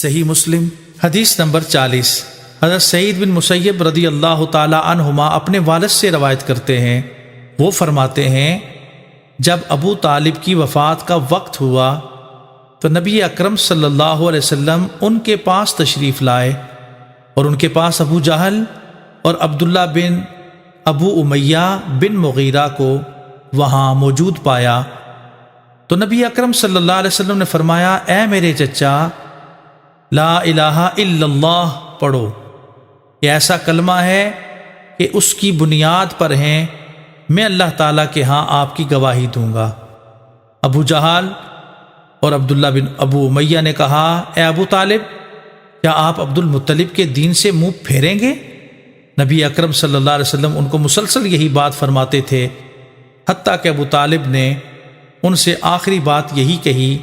صحیح مسلم حدیث نمبر 40۔ حضرت سعید بن مسیب رضی اللہ تعالی عنہما اپنے والد سے روایت کرتے ہیں، وہ فرماتے ہیں جب ابو طالب کی وفات کا وقت ہوا تو نبی اکرم صلی اللہ علیہ وسلم ان کے پاس تشریف لائے اور ان کے پاس ابو جہل اور عبداللہ بن ابو امیہ بن مغیرہ کو وہاں موجود پایا تو نبی اکرم صلی اللہ علیہ وسلم نے فرمایا، اے میرے چچا، لا الہ الا اللہ پڑھو، یہ ایسا کلمہ ہے کہ اس کی بنیاد پر ہیں، میں اللہ تعالیٰ کے ہاں آپ کی گواہی دوں گا۔ ابو جہل اور عبداللہ بن ابو امیہ نے کہا، اے ابو طالب، کیا آپ عبد المطلب کے دین سے منہ پھیریں گے؟ نبی اکرم صلی اللہ علیہ وسلم ان کو مسلسل یہی بات فرماتے تھے، حتیٰ کہ ابو طالب نے ان سے آخری بات یہی کہی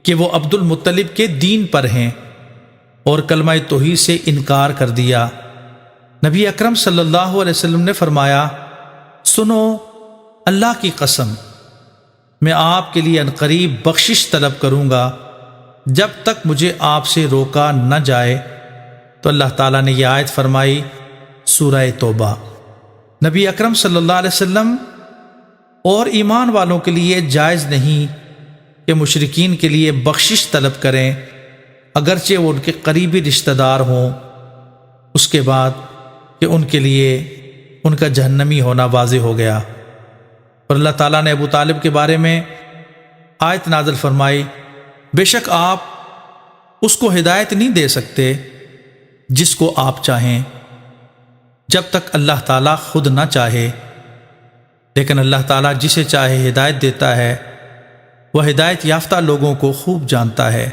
کہ وہ عبد المطلب کے دین پر ہیں اور کلمہ توحید سے انکار کر دیا۔ نبی اکرم صلی اللہ علیہ وسلم نے فرمایا، سنو، اللہ کی قسم، میں آپ کے لیے عنقریب بخشش طلب کروں گا جب تک مجھے آپ سے روکا نہ جائے۔ تو اللہ تعالیٰ نے یہ آیت فرمائی، سورہ توبہ۔ نبی اکرم صلی اللہ علیہ وسلم اور ایمان والوں کے لیے جائز نہیں کہ مشرکین کے لیے بخشش طلب کریں، اگرچہ وہ ان کے قریبی رشتہ دار ہوں، اس کے بعد کہ ان کے لیے ان کا جہنمی ہونا واضح ہو گیا۔ اور اللہ تعالیٰ نے ابو طالب کے بارے میں آیت نازل فرمائی، بے شک آپ اس کو ہدایت نہیں دے سکتے جس کو آپ چاہیں جب تک اللہ تعالیٰ خود نہ چاہے، لیکن اللہ تعالیٰ جسے چاہے ہدایت دیتا ہے، وہ ہدایت یافتہ لوگوں کو خوب جانتا ہے۔